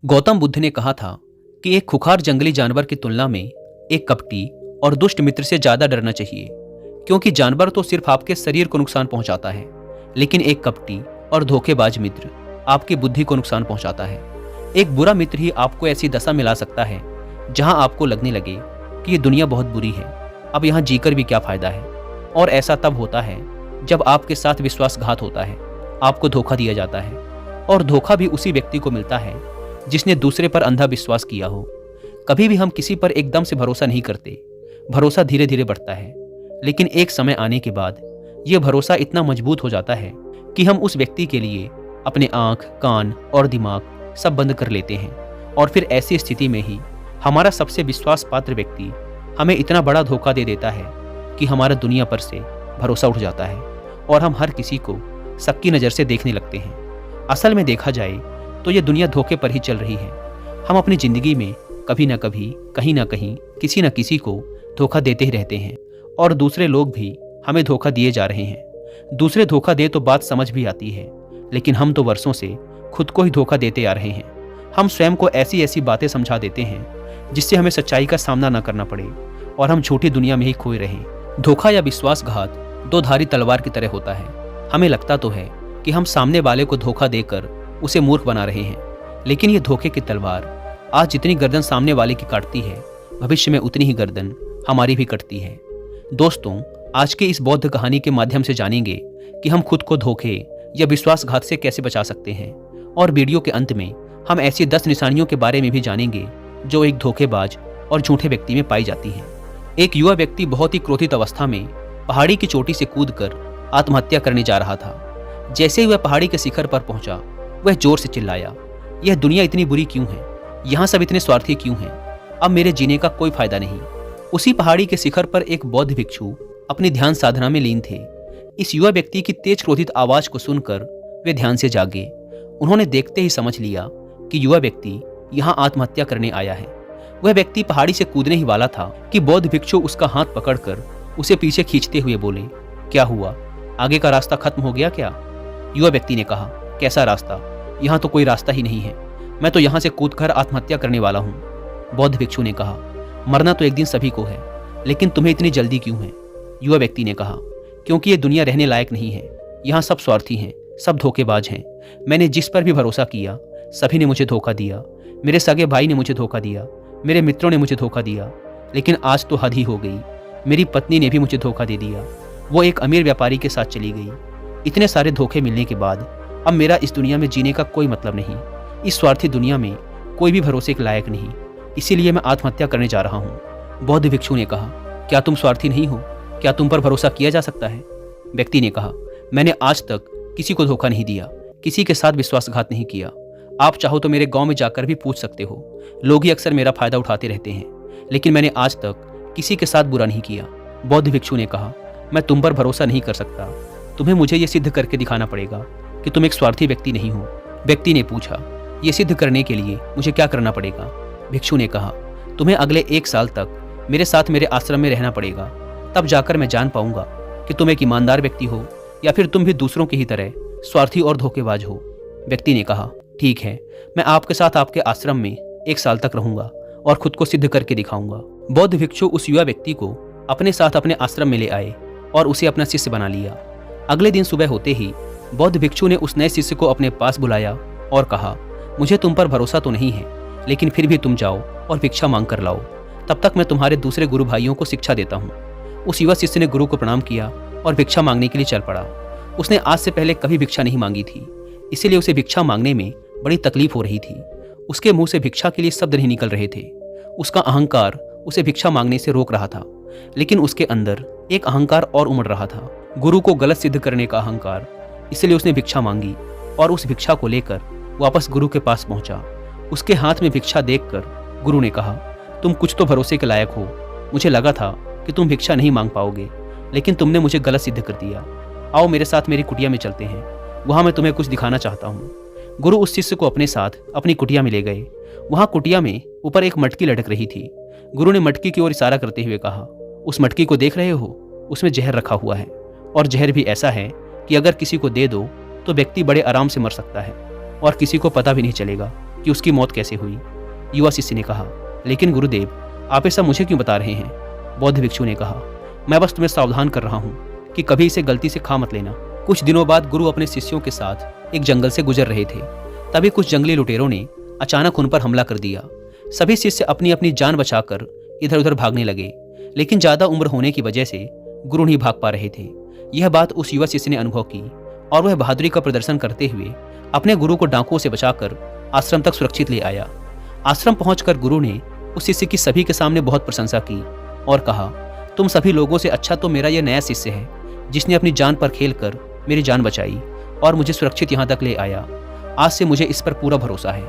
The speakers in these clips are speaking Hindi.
गौतम बुद्ध ने कहा था कि एक खुखार जंगली जानवर की तुलना में एक कपटी और दुष्ट मित्र से ज्यादा डरना चाहिए, क्योंकि जानवर तो सिर्फ आपके शरीर को नुकसान पहुंचाता है, लेकिन एक कपटी और धोखेबाज मित्र आपकी बुद्धि को नुकसान पहुंचाता है। एक बुरा मित्र ही आपको ऐसी दशा मिला सकता है जहां आपको लगने लगे कि ये दुनिया बहुत बुरी है, अब यहाँ जीकर भी क्या फायदा है। और ऐसा तब होता है जब आपके साथ विश्वासघात होता है, आपको धोखा दिया जाता है, और धोखा भी उसी व्यक्ति को मिलता है जिसने दूसरे पर अंधा विश्वास किया हो। कभी भी हम किसी पर एकदम से भरोसा नहीं करते, भरोसा धीरे धीरे बढ़ता है, लेकिन एक समय आने के बाद यह भरोसा इतना मजबूत हो जाता है कि हम उस व्यक्ति के लिए अपने आंख, कान और दिमाग सब बंद कर लेते हैं। और फिर ऐसी स्थिति में ही हमारा सबसे विश्वास पात्र व्यक्ति हमें इतना बड़ा धोखा दे देता है कि हमारा दुनिया पर से भरोसा उठ जाता है और हम हर किसी को सबकी नज़र से देखने लगते हैं। असल में देखा जाए तो ये दुनिया धोखे पर ही चल रही है। हम अपनी ज़िंदगी में कभी ना कभी, कहीं ना कहीं, किसी न किसी को धोखा देते ही रहते हैं, और दूसरे लोग भी हमें धोखा दिए जा रहे हैं। दूसरे धोखा दे तो बात समझ भी आती है, लेकिन हम तो वर्षों से खुद को ही धोखा देते आ रहे हैं। हम स्वयं को ऐसी ऐसी बातें समझा देते हैं जिससे हमें सच्चाई का सामना न करना पड़े और हम झूठी दुनिया में ही खोए रहें। धोखा या विश्वासघात दो धारी तलवार की तरह होता है। हमें लगता तो है कि हम सामने वाले को धोखा देकर उसे मूर्ख बना रहे हैं, लेकिन ये धोखे की तलवार आज जितनी गर्दन सामने वाले की काटती है, भविष्य में उतनी ही गर्दन हमारी भी कटती है। दोस्तों, आज के इस बौद्ध कहानी के माध्यम से जानेंगे कि हम खुद को धोखे या विश्वासघात से कैसे बचा सकते हैं, और वीडियो के अंत में हम ऐसी 10 निशानियों के बारे में भी जानेंगे जो एक धोखेबाज और झूठे व्यक्ति में पाई जाती हैं। एक युवा व्यक्ति बहुत ही क्रोधित अवस्था में पहाड़ी की चोटी से कूदकर आत्महत्या करने जा रहा था। जैसे ही वह पहाड़ी के शिखर पर पहुंचा, वह जोर से चिल्लाया, यह दुनिया इतनी बुरी क्यों है? यहाँ सब इतने स्वार्थी क्यों हैं? अब मेरे जीने का कोई फायदा नहीं। उसी पहाड़ी के शिखर पर एक बौद्ध भिक्षु अपनी ध्यान साधना में लीन थे। इस युवा व्यक्ति की तेज क्रोधित आवाज को सुनकर वे ध्यान से जागे। उन्होंने देखते ही समझ लिया कि युवा व्यक्ति यहाँ आत्महत्या करने आया है। वह व्यक्ति पहाड़ी से कूदने ही वाला था कि बौद्ध भिक्षु उसका हाथ पकड़कर उसे पीछे खींचते हुए बोले, क्या हुआ? आगे का रास्ता खत्म हो गया क्या? युवा व्यक्ति ने कहा, कैसा रास्ता? यहाँ तो कोई रास्ता ही नहीं है। मैं तो यहाँ से कूदकर आत्महत्या करने वाला हूँ। बौद्ध भिक्षु ने कहा, मरना तो एक दिन सभी को है, लेकिन तुम्हें इतनी जल्दी क्यों है? युवा व्यक्ति ने कहा, क्योंकि ये दुनिया रहने लायक नहीं है। यहाँ सब स्वार्थी हैं, सब धोखेबाज हैं। मैंने जिस पर भी भरोसा किया, सभी ने मुझे धोखा दिया। मेरे सगे भाई ने मुझे धोखा दिया, मेरे मित्रों ने मुझे धोखा दिया, लेकिन आज तो हद ही हो गई। मेरी पत्नी ने भी मुझे धोखा दे दिया। वो एक अमीर व्यापारी के साथ चली गई। इतने सारे धोखे मिलने के बाद अब मेरा इस दुनिया में जीने का कोई मतलब नहीं। इस स्वार्थी दुनिया में कोई भी भरोसे के लायक नहीं, इसीलिए मैं आत्महत्या करने जा रहा हूँ। बौद्ध भिक्षु ने कहा, क्या तुम स्वार्थी नहीं हो? क्या तुम पर भरोसा किया जा सकता है? व्यक्ति ने कहा, मैंने आज तक किसी को धोखा नहीं दिया, किसी के साथ विश्वासघात नहीं किया। आप चाहो तो मेरे गांव में जाकर भी पूछ सकते हो। लोग ही अक्सर मेरा फायदा उठाते रहते हैं, लेकिन मैंने आज तक किसी के साथ बुरा नहीं किया। बौद्ध भिक्षु ने कहा, मैं तुम पर भरोसा नहीं कर सकता। तुम्हें मुझे ये सिद्ध करके दिखाना पड़ेगा कि तुम एक स्वार्थी व्यक्ति नहीं हो। व्यक्ति ने पूछा, ये सिद्ध करने के लिए मुझे क्या करना पड़ेगा? भिक्षु ने कहा, तुम्हें अगले 1 साल तक मेरे साथ मेरे आश्रम में रहना पड़ेगा। तब जाकर मैं जान पाऊंगा कि तुम एक ईमानदार व्यक्ति हो या फिर तुम भी दूसरों की ही तरह स्वार्थी और धोखेबाज हो। व्यक्ति ने कहा, ठीक है, मैं आपके साथ आपके आश्रम में 1 साल तक रहूंगा और खुद को सिद्ध करके दिखाऊंगा। बौद्ध भिक्षु उस युवा व्यक्ति को अपने साथ अपने आश्रम में ले आए और उसे अपना शिष्य बना लिया। अगले दिन सुबह होते ही बौद्ध भिक्षु ने उस नए शिष्य को अपने पास बुलाया और कहा, मुझे तुम पर भरोसा तो नहीं है, लेकिन फिर भी तुम जाओ और भिक्षा मांग कर लाओ। तब तक मैं तुम्हारे दूसरे गुरु भाइयों को शिक्षा देता हूँ। उस युवा शिष्य ने गुरु को प्रणाम किया और भिक्षा मांगने के लिए चल पड़ा। उसने आज से पहले कभी भिक्षा नहीं मांगी थी, इसीलिए उसे भिक्षा मांगने में बड़ी तकलीफ हो रही थी। उसके मुंह से भिक्षा के लिए शब्द नहीं निकल रहे थे। उसका अहंकार उसे भिक्षा मांगने से रोक रहा था, लेकिन उसके अंदर एक अहंकार और उमड़ रहा था, गुरु को गलत सिद्ध करने का अहंकार। इसलिए उसने भिक्षा मांगी और उस भिक्षा को लेकर वापस गुरु के पास पहुंचा। उसके हाथ में भिक्षा देखकर गुरु ने कहा, तुम कुछ तो भरोसे के लायक हो। मुझे लगा था कि तुम भिक्षा नहीं मांग पाओगे, लेकिन तुमने मुझे गलत सिद्ध कर दिया। आओ मेरे साथ मेरी कुटिया में चलते हैं, वहां मैं तुम्हें कुछ दिखाना चाहता हूँ। गुरु उस शिष्य को अपने साथ अपनी कुटिया में ले गए। वहां कुटिया में ऊपर एक मटकी लटक रही थी। गुरु ने मटकी की ओर इशारा करते हुए कहा, उस मटकी को देख रहे हो? उसमें जहर रखा हुआ है, और जहर भी ऐसा है कि अगर किसी को दे दो तो व्यक्ति बड़े आराम से मर सकता है और किसी को पता भी नहीं चलेगा। कि उसकी मौत कैसे हुई। युवा शिष्य ने कहा, लेकिन गुरुदेव, आप ऐसा मुझे क्यों बता रहे हैं? बौद्ध भिक्षु ने कहा, मैं बस तुम्हें सावधान कर रहा हूँ कि कभी इसे गलती से खा मत लेना। कुछ दिनों बाद गुरु अपने शिष्यों के साथ एक जंगल से गुजर रहे थे। तभी कुछ जंगली लुटेरों ने अचानक उन पर हमला कर दिया। सभी शिष्य अपनी अपनी जान बचाकर इधर उधर भागने लगे, लेकिन ज्यादा उम्र होने की वजह से गुरु नहीं भाग पा रहे थे। यह बात उस युवा शिष्य ने अनुभव की और वह बहादुरी का प्रदर्शन करते हुए अपने गुरु को डाकुओं से बचाकर आश्रम तक सुरक्षित ले आया। आश्रम पहुंचकर गुरु ने उस शिष्य की सभी के सामने बहुत प्रशंसा की और कहा, तुम सभी लोगों से अच्छा तो मेरा यह नया शिष्य है, जिसने अपनी जान पर खेलकर मेरी जान बचाई और मुझे सुरक्षित यहाँ तक ले आया। आज से मुझे इस पर पूरा भरोसा है।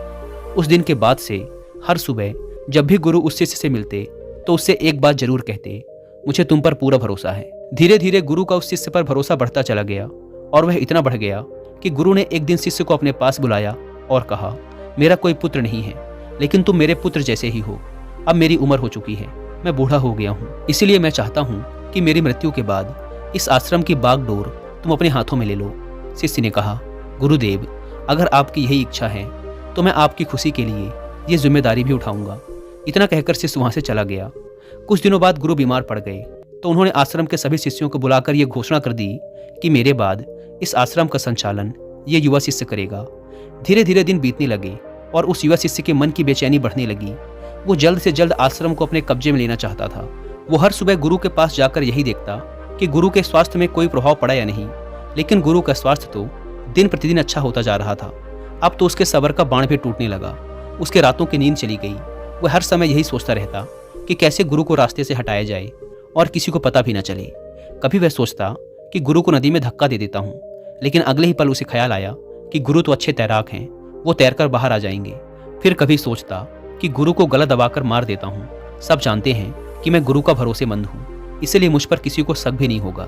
उस दिन के बाद से हर सुबह जब भी गुरु उस शिष्य से मिलते तो उससे एक बात जरूर कहते, मुझे तुम पर पूरा भरोसा है। धीरे धीरे गुरु का उस शिष्य पर भरोसा बढ़ता चला गया और वह इतना बढ़ गया कि गुरु ने एक दिन शिष्य को अपने पास बुलाया और कहा, मेरा कोई पुत्र नहीं है, लेकिन तुम मेरे पुत्र जैसे ही हो। अब मेरी उम्र हो चुकी है, मैं बूढ़ा हो गया हूँ, इसीलिए मैं चाहता हूँ कि मेरी मृत्यु के बाद इस आश्रम की बागडोर तुम अपने हाथों में ले लो। शिष्य ने कहा, गुरुदेव, अगर आपकी यही इच्छा है तो मैं आपकी खुशी के लिए ये जिम्मेदारी भी उठाऊंगा। इतना कहकर शिष्य वहां से चला गया। कुछ दिनों बाद गुरु बीमार पड़ गए तो उन्होंने आश्रम के सभी शिष्यों को बुलाकर यह घोषणा कर दी कि मेरे बाद इस आश्रम का संचालन ये युवा शिष्य करेगा। धीरे धीरे दिन बीतने लगे और उस युवा शिष्य के मन की बेचैनी बढ़ने लगी। वो जल्द से जल्द आश्रम को अपने कब्जे में लेना चाहता था। वो हर सुबह गुरु के पास जाकर यही देखता कि गुरु के स्वास्थ्य में कोई प्रभाव पड़ा या नहीं, लेकिन गुरु का स्वास्थ्य तो दिन प्रतिदिन अच्छा होता जा रहा था। अब तो उसके सब्र का बाण भी टूटने लगा। उसके रातों की नींद चली गई। वह हर समय यही सोचता रहता कि कैसे गुरु को रास्ते से हटाया जाए और किसी को पता भी न चले। कभी वह सोचता कि गुरु को नदी में धक्का दे देता हूँ, लेकिन अगले ही पल उसे ख्याल आया कि गुरु तो अच्छे तैराक हैं, वो तैरकर बाहर आ जाएंगे। फिर कभी सोचता कि गुरु को गला दबाकर मार देता हूँ, सब जानते हैं कि मैं गुरु का भरोसेमंद हूँ, इसलिए मुझ पर किसी को शक भी नहीं होगा।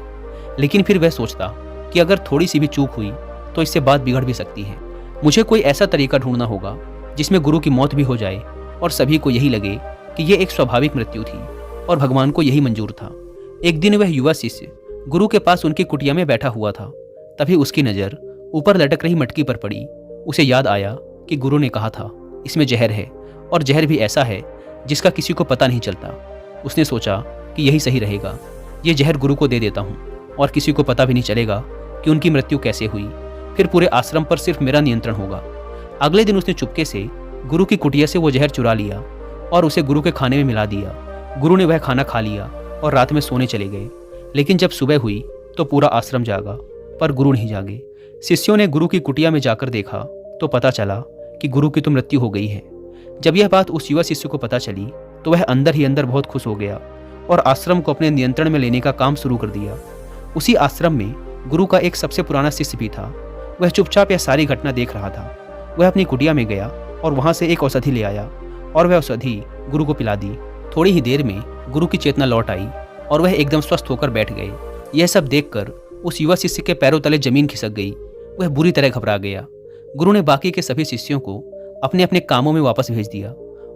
लेकिन फिर वह सोचता कि अगर थोड़ी सी भी चूक हुई तो इससे बात बिगड़ भी सकती है। मुझे कोई ऐसा तरीका ढूंढना होगा जिसमें गुरु की मौत भी हो जाए और सभी को यही लगे कि यह एक स्वाभाविक मृत्यु थी और भगवान को यही मंजूर था। एक दिन वह युवा शिष्य गुरु के पास उनकी कुटिया में बैठा हुआ था। तभी उसकी नज़र ऊपर लटक रही मटकी पर पड़ी। उसे याद आया कि गुरु ने कहा था इसमें जहर है, और जहर भी ऐसा है जिसका किसी को पता नहीं चलता। उसने सोचा कि यही सही रहेगा, ये जहर गुरु को दे देता हूँ और किसी को पता भी नहीं चलेगा कि उनकी मृत्यु कैसे हुई। फिर पूरे आश्रम पर सिर्फ मेरा नियंत्रण होगा। अगले दिन उसने चुपके से गुरु की कुटिया से वो जहर चुरा लिया और उसे गुरु के खाने में मिला दिया। गुरु ने वह खाना खा लिया और रात में सोने चले गए। लेकिन जब सुबह हुई तो पूरा आश्रम जागा, पर गुरु नहीं जागे। शिष्यों ने गुरु की कुटिया में जाकर देखा तो पता चला कि गुरु की तो मृत्यु हो गई है। जब यह बात उस युवा शिष्य को पता चली तो वह अंदर ही अंदर बहुत खुश हो गया और आश्रम को अपने नियंत्रण में लेने का काम शुरू कर दिया। उसी आश्रम में गुरु का एक सबसे पुराना शिष्य भी था। वह चुपचाप यह सारी घटना देख रहा था। वह अपनी कुटिया में गया और वहां से एक औषधि ले आया और वह औषधि गुरु को पिला दी। थोड़ी ही देर में गुरु की चेतना लौट आई और वह एकदम स्वस्थ होकर बैठ गए। यह सब देखकर उस युवा शिष्य के पैरों तले जमीन खिसक गई। वह बुरी तरह घबरा गया। गुरु ने बाकी के सभी शिष्यों को अपने अपने कामों में वापस भेज दिया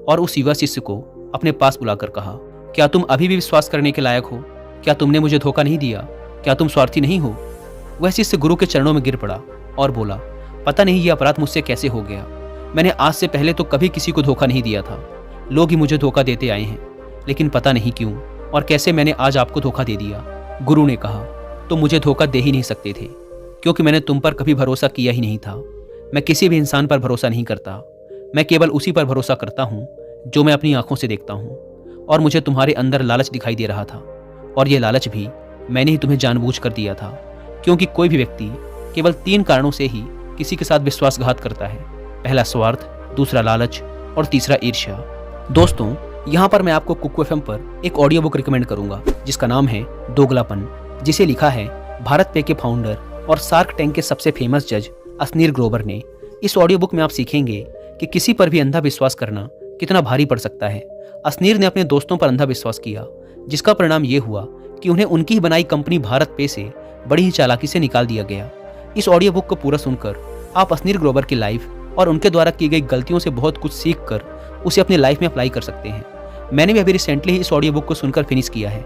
और उस युवा शिष्य को अपने पास बुलाकर कहा, क्या तुम अभी भी विश्वास करने के लायक हो? क्या तुमने मुझे धोखा नहीं दिया? क्या तुम स्वार्थी नहीं हो? वह शिष्य गुरु के चरणों में गिर पड़ा और बोला, पता नहीं ये अपराध मुझसे कैसे हो गया। मैंने आज से पहले तो कभी किसी को धोखा नहीं दिया था। लोग ही मुझे धोखा देते आए हैं, लेकिन पता नहीं क्यों और कैसे मैंने आज आपको धोखा दे दिया। गुरु ने कहा, तुम मुझे धोखा दे ही नहीं सकते थे, क्योंकि मैंने तुम पर कभी भरोसा किया ही नहीं था। मैं किसी भी इंसान पर भरोसा नहीं करता। मैं केवल उसी पर भरोसा करता हूँ जो मैं अपनी आंखों से देखता हूँ। और मुझे तुम्हारे अंदर लालच दिखाई दे रहा था, और ये लालच भी मैंने ही तुम्हें जानबूझकर दिया था, क्योंकि कोई भी व्यक्ति केवल 3 कारणों से ही किसी के साथ विश्वासघात करता है। पहला स्वार्थ, दूसरा लालच और तीसरा ईर्ष्या। दोस्तों, यहाँ पर मैं आपको कुकू एफएम पर एक ऑडियो बुक रिकमेंड करूंगा जिसका नाम है दोगलापन, जिसे लिखा है भारत पे के फाउंडर और शार्क टैंक के सबसे फेमस जज असनीर ग्रोवर ने। इस ऑडियो बुक में आप सीखेंगे कि किसी पर भी अंधा विश्वास करना कितना भारी पड़ सकता है। असनीर ने अपने दोस्तों पर अंधा विश्वास किया, जिसका परिणाम ये हुआ कि उन्हें उनकी ही बनाई कंपनी भारत पे से बड़ी ही चालाकी से निकाल दिया गया। इस ऑडियो बुक को पूरा सुनकर आप असनीर ग्रोवर की लाइफ और उनके द्वारा की गई गलतियों से बहुत कुछ सीख कर उसे अपनी लाइफ में अप्लाई कर सकते हैं। मैंने भी अभी रिसेंटली ही इस ऑडियो बुक को सुनकर फिनिश किया है।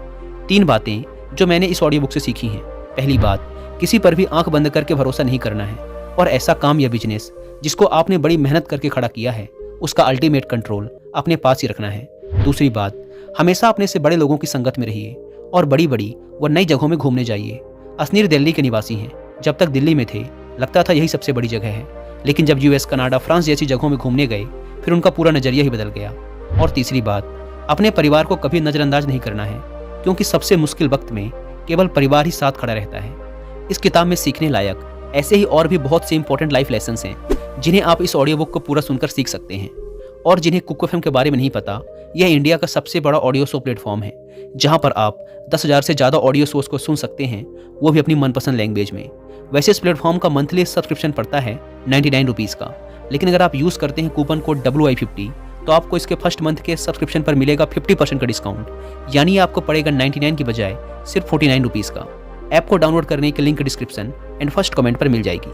3 बातें जो मैंने इस ऑडियो बुक से सीखी हैं। पहली बात, किसी पर भी आंख बंद करके भरोसा नहीं करना है, और ऐसा काम या बिजनेस जिसको आपने बड़ी मेहनत करके खड़ा किया है उसका अल्टीमेट कंट्रोल अपने पास ही रखना है। दूसरी बात, हमेशा अपने से बड़े लोगों की संगत में रहिए और बड़ी बड़ी व नई जगहों में घूमने जाइए। असनीर दिल्ली के निवासी हैं। जब तक दिल्ली में थे लगता था यही सबसे बड़ी जगह है, लेकिन जब यूएस, कनाडा, फ्रांस जैसी जगहों में घूमने गए फिर उनका पूरा नजरिया ही बदल गया। और तीसरी बात, अपने परिवार को कभी नज़रअंदाज नहीं करना है, क्योंकि सबसे मुश्किल वक्त में केवल परिवार ही साथ खड़ा रहता है। इस किताब में सीखने लायक ऐसे ही और भी बहुत से इंपॉर्टेंट लाइफ लेसन्स हैं जिन्हें आप इस ऑडियो बुक को पूरा सुनकर सीख सकते हैं। और जिन्हें कुक एफएम के बारे में नहीं पता, यह इंडिया का सबसे बड़ा ऑडियो शो प्लेटफॉर्म है जहां पर आप 10,000 से ज़्यादा ऑडियो शोज को सुन सकते हैं, वो भी अपनी मनपसंद लैंग्वेज में। वैसे इस प्लेटफॉर्म का मंथली सब्सक्रिप्शन पड़ता है 99 रुपीज़ का, लेकिन अगर आप यूज़ करते हैं कूपन कोड WI50 तो आपको इसके फर्स्ट मंथ के सब्सक्रिप्शन पर मिलेगा 50% का डिस्काउंट, यानी आपको पड़ेगा 99 की बजाय सिर्फ 49 रुपीज़ का। ऐप को डाउनलोड करने की link description and first comment पर मिल जाएगी।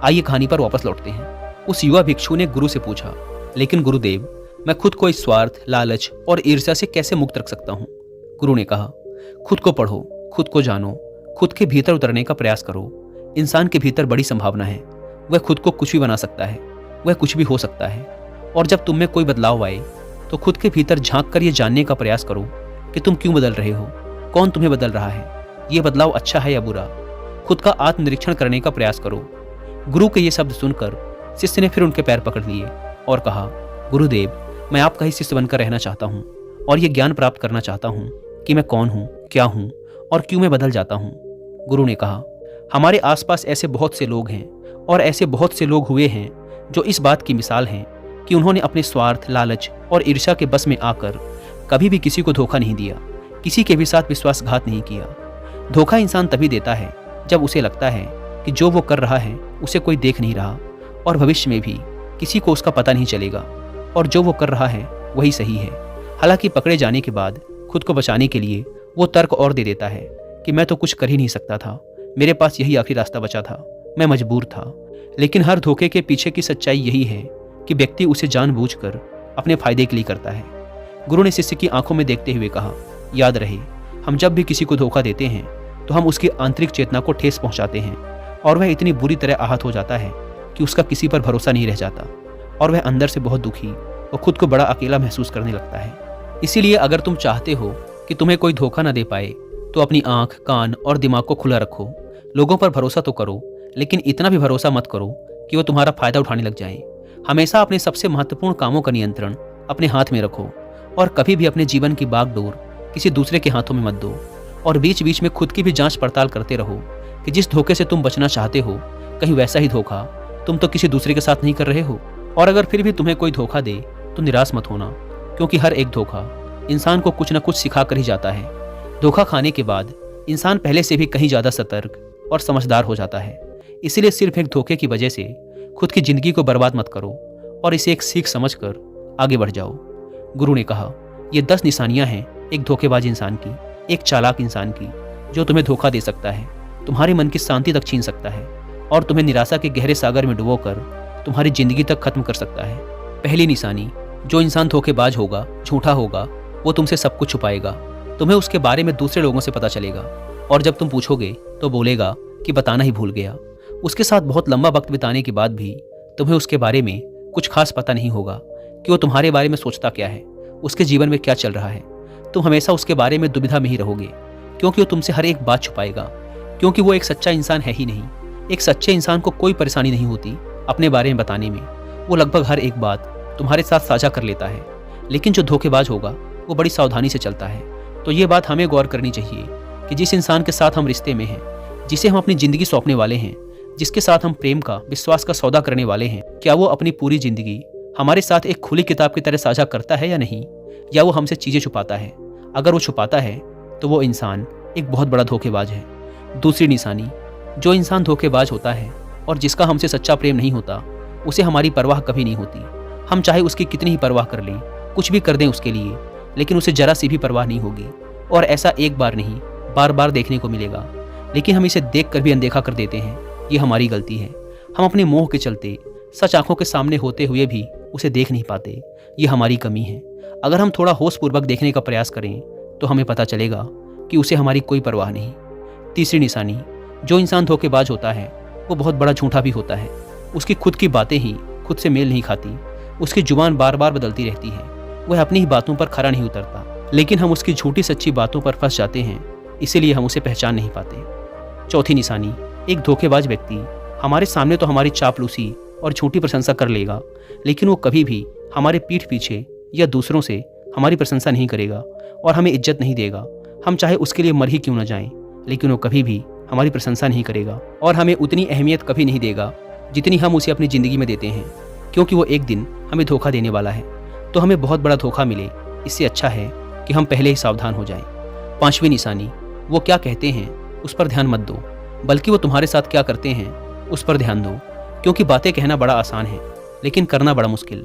आइए कहानी पर वापस लौटते हैं। उस युवा भिक्षु ने गुरु से पूछा, लेकिन गुरुदेव, मैं खुद को इस स्वार्थ, लालच और ईर्ष्या से कैसे मुक्त रख सकता हूँ? गुरु ने कहा, खुद को पढ़ो, खुद को जानो, खुद के भीतर उतरने का प्रयास करो। इंसान के भीतर बड़ी संभावना है, वह खुद को कुछ भी बना सकता है, वह कुछ भी हो सकता है। और जब तुम में कोई बदलाव आए तो खुद के भीतर झांक कर ये जानने का प्रयास करो कि तुम क्यों बदल रहे हो, कौन तुम्हें बदल रहा है, ये बदलाव अच्छा है या बुरा। खुद का आत्मनिरीक्षण करने का प्रयास करो। गुरु के ये शब्द सुनकर शिष्य ने फिर उनके पैर पकड़ लिए और कहा, गुरुदेव, मैं आपका ही शिष्य बनकर रहना चाहता हूँ और ये ज्ञान प्राप्त करना चाहता हूँ कि मैं कौन हूँ, क्या हूँ और क्यों मैं बदल जाता हूँ। गुरु ने कहा, हमारे आसपास ऐसे बहुत से लोग हैं और ऐसे बहुत से लोग हुए हैं जो इस बात की मिसाल हैं कि उन्होंने अपने स्वार्थ, लालच और ईर्ष्या के बस में आकर कभी भी किसी को धोखा नहीं दिया, किसी के भी साथ विश्वासघात नहीं किया। धोखा इंसान तभी देता है जब उसे लगता है कि जो वो कर रहा है उसे कोई देख नहीं रहा और भविष्य में भी किसी को उसका पता नहीं चलेगा और जो वो कर रहा है वही सही है। हालांकि पकड़े जाने के बाद खुद को बचाने के लिए वो तर्क और दे देता है कि मैं तो कुछ कर ही नहीं सकता था, मेरे पास यही आखिरी रास्ता बचा था, मैं मजबूर था। लेकिन हर धोखे के पीछे की सच्चाई यही है कि व्यक्ति उसे जानबूझकर अपने फायदे के लिए करता है। गुरु ने शिष्य की आंखों में देखते हुए कहा, याद रहे, हम जब भी किसी को धोखा देते हैं तो हम उसकी आंतरिक चेतना को ठेस पहुंचाते हैं और वह इतनी बुरी तरह आहत हो जाता है कि उसका किसी पर भरोसा नहीं रह जाता और वह अंदर से बहुत दुखी और खुद को बड़ा अकेला महसूस करने लगता है। इसीलिए अगर तुम चाहते हो कि तुम्हें कोई धोखा न दे पाए तो अपनी आंख, कान और दिमाग को खुला रखो। लोगों पर भरोसा तो करो, लेकिन इतना भी भरोसा मत करो कि वो तुम्हारा फायदा उठाने लग जाएं। हमेशा अपने सबसे महत्वपूर्ण कामों का नियंत्रण अपने हाथ में रखो और कभी भी अपने जीवन की बागडोर किसी दूसरे के हाथों में मत दो। और बीच बीच में खुद की भी जांच पड़ताल करते रहो कि जिस धोखे से तुम बचना चाहते हो कहीं वैसा ही धोखा तुम तो किसी दूसरे के साथ नहीं कर रहे हो। और अगर फिर भी तुम्हें कोई धोखा दे तो निराश मत होना, क्योंकि हर एक धोखा इंसान को कुछ न कुछ सिखा कर ही जाता है। धोखा खाने के बाद इंसान पहले से भी कहीं ज़्यादा सतर्क और समझदार हो जाता है। इसीलिए सिर्फ एक धोखे की वजह से खुद की जिंदगी को बर्बाद मत करो और इसे एक सीख समझकर आगे बढ़ जाओ। गुरु ने कहा, ये 10 निशानियां हैं एक धोखेबाज इंसान की, एक चालाक इंसान की, जो तुम्हें धोखा दे सकता है, तुम्हारे मन की शांति तक छीन सकता है और तुम्हें निराशा के गहरे सागर में डुबोकर तुम्हारी जिंदगी तक खत्म कर सकता है। पहली निशानी, जो इंसान धोखेबाज होगा, झूठा होगा, वो तुमसे सब कुछ छुपाएगा। तुम्हें उसके बारे में दूसरे लोगों से पता चलेगा और जब तुम पूछोगे तो बोलेगा कि बताना ही भूल गया। उसके साथ बहुत लंबा वक्त बिताने के बाद भी तुम्हें उसके बारे में कुछ खास पता नहीं होगा कि वो तुम्हारे बारे में सोचता क्या है, उसके जीवन में क्या चल रहा है। तुम हमेशा उसके बारे में दुविधा में ही रहोगे, क्योंकि वो तुमसे हर एक बात छुपाएगा, क्योंकि वो एक सच्चा इंसान है ही नहीं। एक सच्चे इंसान को कोई परेशानी नहीं होती अपने बारे में बताने में, वो लगभग हर एक बात तुम्हारे साथ साझा कर लेता है। लेकिन जो धोखेबाज होगा वो बड़ी सावधानी से चलता है। तो ये बात हमें गौर करनी चाहिए कि जिस इंसान के साथ हम रिश्ते में हैं, जिसे हम अपनी ज़िंदगी सौंपने वाले हैं, जिसके साथ हम प्रेम का, विश्वास का सौदा करने वाले हैं, क्या वो अपनी पूरी ज़िंदगी हमारे साथ एक खुली किताब की तरह साझा करता है या नहीं, या वो हमसे चीज़ें छुपाता है। अगर वो छुपाता है तो वो इंसान एक बहुत बड़ा धोखेबाज है। दूसरी निशानी, जो इंसान धोखेबाज होता है और जिसका हमसे सच्चा प्रेम नहीं होता, उसे हमारी परवाह कभी नहीं होती। हम चाहे उसकी कितनी ही परवाह कर लें, कुछ भी कर दें उसके लिए, लेकिन उसे जरा सी भी परवाह नहीं होगी। और ऐसा एक बार नहीं, बार बार देखने को मिलेगा। लेकिन हम इसे देख कर भी अनदेखा कर देते हैं, ये हमारी गलती है। हम अपने मोह के चलते सच आंखों के सामने होते हुए भी उसे देख नहीं पाते, ये हमारी कमी है। अगर हम थोड़ा होशपूर्वक देखने का प्रयास करें तो हमें पता चलेगा कि उसे हमारी कोई परवाह नहीं। तीसरी निशानी, जो इंसान धोखेबाज होता है वो बहुत बड़ा झूठा भी होता है। उसकी खुद की बातें ही खुद से मेल नहीं खाती, उसकी जुबान बार बार बदलती रहती है, वह अपनी ही बातों पर खरा नहीं उतरता, लेकिन हम उसकी झूठी सच्ची बातों पर फंस जाते हैं, इसीलिए हम उसे पहचान नहीं पाते। चौथी निशानी, एक धोखेबाज व्यक्ति हमारे सामने तो हमारी चापलूसी और झूठी प्रशंसा कर लेगा, लेकिन वो कभी भी हमारे पीठ पीछे या दूसरों से हमारी प्रशंसा नहीं करेगा और हमें इज्जत नहीं देगा। हम चाहे उसके लिए मर ही क्यों न जाएं, लेकिन वो कभी भी हमारी प्रशंसा नहीं करेगा और हमें उतनी अहमियत कभी नहीं देगा जितनी हम उसे अपनी ज़िंदगी में देते हैं, क्योंकि वो एक दिन हमें धोखा देने वाला है। तो हमें बहुत बड़ा धोखा मिले, इससे अच्छा है कि हम पहले ही सावधान हो जाएं। पांचवी निशानी, वो क्या कहते हैं उस पर ध्यान मत दो, बल्कि वो तुम्हारे साथ क्या करते हैं उस पर ध्यान दो, क्योंकि बातें कहना बड़ा आसान है लेकिन करना बड़ा मुश्किल।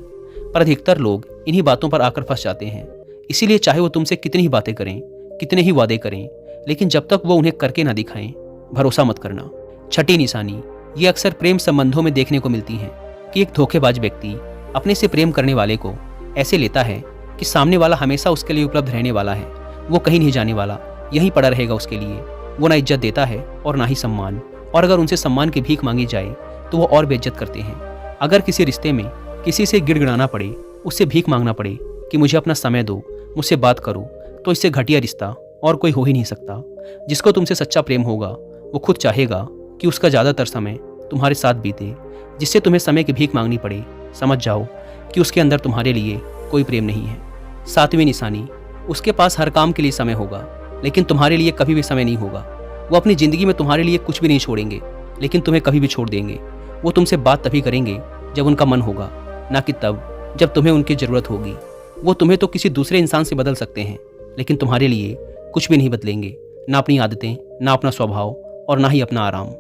पर अधिकतर लोग इन्हीं बातों पर आकर फंस जाते हैं। इसीलिए चाहे वो तुमसे कितनी ही बातें करें, कितने ही वादे करें, लेकिन जब तक वो उन्हें करके ना दिखाएं, भरोसा मत करना। छठी निशानी, ये अक्सर प्रेम संबंधों में देखने को मिलती है कि एक धोखेबाज व्यक्ति अपने से प्रेम करने वाले को ऐसे लेता है कि सामने वाला हमेशा उसके लिए उपलब्ध रहने वाला है, वो कहीं नहीं जाने वाला, यहीं पड़ा रहेगा उसके लिए। वो ना इज्जत देता है और ना ही सम्मान, और अगर उनसे सम्मान की भीख मांगी जाए तो वो और बेइज्जत करते हैं। अगर किसी रिश्ते में किसी से गिड़गिड़ाना पड़े, उससे भीख मांगना पड़े कि मुझे अपना समय दो, मुझसे बात करो, तो इससे घटिया रिश्ता और कोई हो ही नहीं सकता। जिसको तुमसे सच्चा प्रेम होगा वो खुद चाहेगा कि उसका ज़्यादातर समय तुम्हारे साथ बीते। जिससे तुम्हें समय की भीख मांगनी पड़े, समझ जाओ कि उसके अंदर तुम्हारे लिए कोई प्रेम नहीं है। सातवीं निशानी, उसके पास हर काम के लिए समय होगा, लेकिन तुम्हारे लिए कभी भी समय नहीं होगा। वो अपनी ज़िंदगी में तुम्हारे लिए कुछ भी नहीं छोड़ेंगे, लेकिन तुम्हें कभी भी छोड़ देंगे। वो तुमसे बात तभी करेंगे जब उनका मन होगा, ना कि तब जब तुम्हें उनकी ज़रूरत होगी। वो तुम्हें तो किसी दूसरे इंसान से बदल सकते हैं, लेकिन तुम्हारे लिए कुछ भी नहीं बदलेंगे, ना अपनी आदतें, ना अपना स्वभाव और ना ही अपना आराम।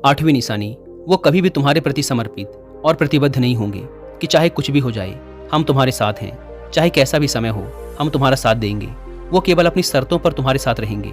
आठवीं निशानी, वो कभी भी तुम्हारे प्रति समर्पित और प्रतिबद्ध नहीं होंगे कि चाहे कुछ भी हो जाए, हम तुम्हारे साथ हैं, चाहे कैसा भी समय हो, हम तुम्हारा साथ देंगे। वो केवल अपनी शर्तों पर तुम्हारे साथ रहेंगे।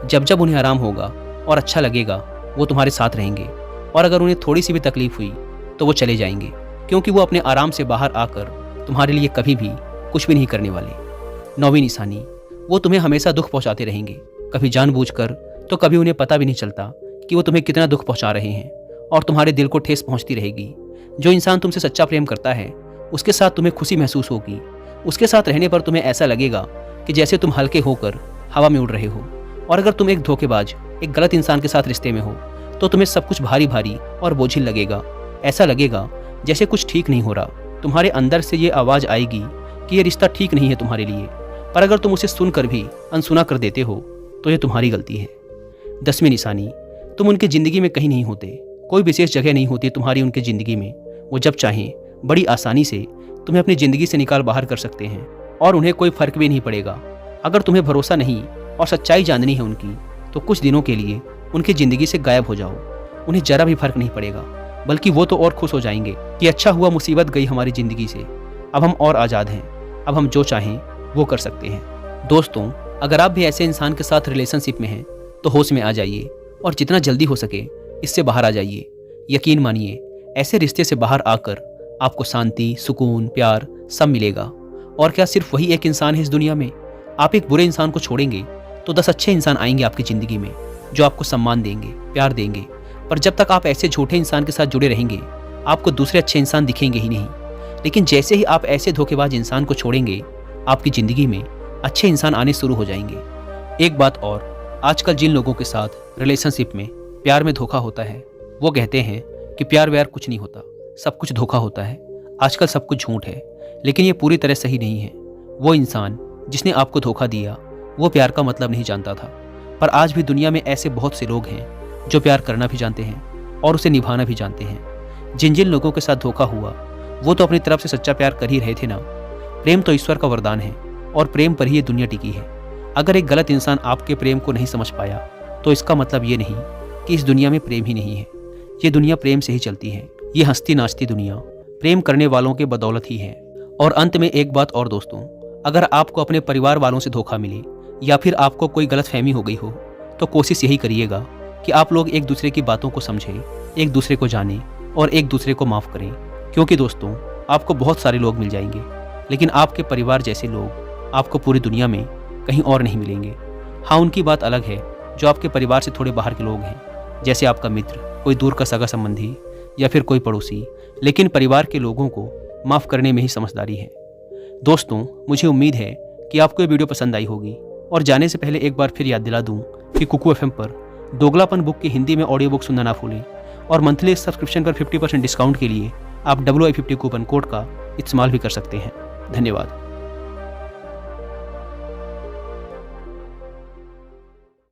जब जब उन्हें आराम होगा और अच्छा लगेगा, वो तुम्हारे साथ रहेंगे, और अगर उन्हें थोड़ी सी भी तकलीफ हुई तो वो चले जाएंगे, क्योंकि वो अपने आराम से बाहर आकर तुम्हारे लिए कभी भी कुछ भी नहीं करने वाले। नौवीं निशानी, वो तुम्हें हमेशा दुख पहुंचाते रहेंगे, कभी जानबूझकर तो कभी उन्हें पता भी नहीं चलता कि वो तुम्हें कितना दुख पहुंचा रहे हैं, और तुम्हारे दिल को ठेस पहुंचती रहेगी। जो इंसान तुमसे सच्चा प्रेम करता है, उसके साथ तुम्हें खुशी महसूस होगी। उसके साथ रहने पर तुम्हें ऐसा लगेगा कि जैसे तुम हल्के होकर हवा में उड़ रहे हो। और अगर तुम एक धोखेबाज, एक गलत इंसान के साथ रिश्ते में हो, तो तुम्हें सब कुछ भारी भारी और बोझिल लगेगा। ऐसा लगेगा जैसे कुछ ठीक नहीं हो रहा। तुम्हारे अंदर से ये आवाज़ आएगी कि ये रिश्ता ठीक नहीं है तुम्हारे लिए। पर अगर तुम उसे सुनकर भी अनसुना कर देते हो तो ये तुम्हारी गलती है। 10वीं निशानी, तुम उनकी ज़िंदगी में कहीं नहीं होते, कोई विशेष जगह नहीं होती तुम्हारी उनकी ज़िंदगी में। वो जब चाहें बड़ी आसानी से तुम्हें अपनी ज़िंदगी से निकाल बाहर कर सकते हैं, और उन्हें कोई फ़र्क भी नहीं पड़ेगा। अगर तुम्हें भरोसा नहीं और सच्चाई जाननी है उनकी, तो कुछ दिनों के लिए उनकी ज़िंदगी से गायब हो जाओ। उन्हें ज़रा भी फर्क नहीं पड़ेगा, बल्कि वो तो और खुश हो जाएंगे कि अच्छा हुआ मुसीबत गई हमारी ज़िंदगी से, अब हम और आज़ाद हैं, अब हम जो चाहें वो कर सकते हैं। दोस्तों, अगर आप भी ऐसे इंसान के साथ रिलेशनशिप में हैं तो होश में आ जाइए और जितना जल्दी हो सके इससे बाहर आ जाइए। यकीन मानिए, ऐसे रिश्ते से बाहर आकर आपको शांति, सुकून, प्यार सब मिलेगा। और क्या सिर्फ वही एक इंसान है इस दुनिया में? आप एक बुरे इंसान को छोड़ेंगे तो 10 अच्छे इंसान आएंगे आपकी ज़िंदगी में, जो आपको सम्मान देंगे, प्यार देंगे। पर जब तक आप ऐसे झूठे इंसान के साथ जुड़े रहेंगे, आपको दूसरे अच्छे इंसान दिखेंगे ही नहीं। लेकिन जैसे ही आप ऐसे धोखेबाज इंसान को छोड़ेंगे, आपकी ज़िंदगी में अच्छे इंसान आने शुरू हो जाएंगे। एक बात और, आजकल जिन लोगों के साथ रिलेशनशिप में, प्यार में धोखा होता है, वो कहते हैं कि प्यार व्यार कुछ नहीं होता, सब कुछ धोखा होता है, आजकल सब कुछ झूठ है। लेकिन ये पूरी तरह सही नहीं है। वो इंसान जिसने आपको धोखा दिया, वो प्यार का मतलब नहीं जानता था। पर आज भी दुनिया में ऐसे बहुत से लोग हैं जो प्यार करना भी जानते हैं और उसे निभाना भी जानते हैं। जिन जिन लोगों के साथ धोखा हुआ, वो तो अपनी तरफ से सच्चा प्यार कर ही रहे थे ना। प्रेम तो ईश्वर का वरदान है और प्रेम पर ही ये दुनिया टिकी है। अगर एक गलत इंसान आपके प्रेम को नहीं समझ पाया, तो इसका मतलब ये नहीं कि इस दुनिया में प्रेम ही नहीं है। ये दुनिया प्रेम से ही चलती है। ये हंसती नाचती दुनिया प्रेम करने वालों के बदौलत ही है। और अंत में एक बात और दोस्तों, अगर आपको अपने परिवार वालों से धोखा मिले या फिर आपको कोई गलतफहमी हो गई हो, तो कोशिश यही करिएगा कि आप लोग एक दूसरे की बातों को समझें, एक दूसरे को जानें और एक दूसरे को माफ़ करें। क्योंकि दोस्तों, आपको बहुत सारे लोग मिल जाएंगे, लेकिन आपके परिवार जैसे लोग आपको पूरी दुनिया में कहीं और नहीं मिलेंगे। हाँ, उनकी बात अलग है जो आपके परिवार से थोड़े बाहर के लोग हैं, जैसे आपका मित्र, कोई दूर का सगा संबंधी, या फिर कोई पड़ोसी, लेकिन परिवार के लोगों को माफ़ करने में ही समझदारी है। दोस्तों, मुझे उम्मीद है कि आपको ये वीडियो पसंद आई होगी। और जाने से पहले एक बार फिर याद दिला दूं कि कुकू एफएम पर दोगलापन बुक की हिंदी में ऑडियो बुक सुनना ना भूलें और मंथली सब्सक्रिप्शन पर 50% डिस्काउंट के लिए आप WI50 कूपन कोड का इस्तेमाल भी कर सकते हैं। धन्यवाद।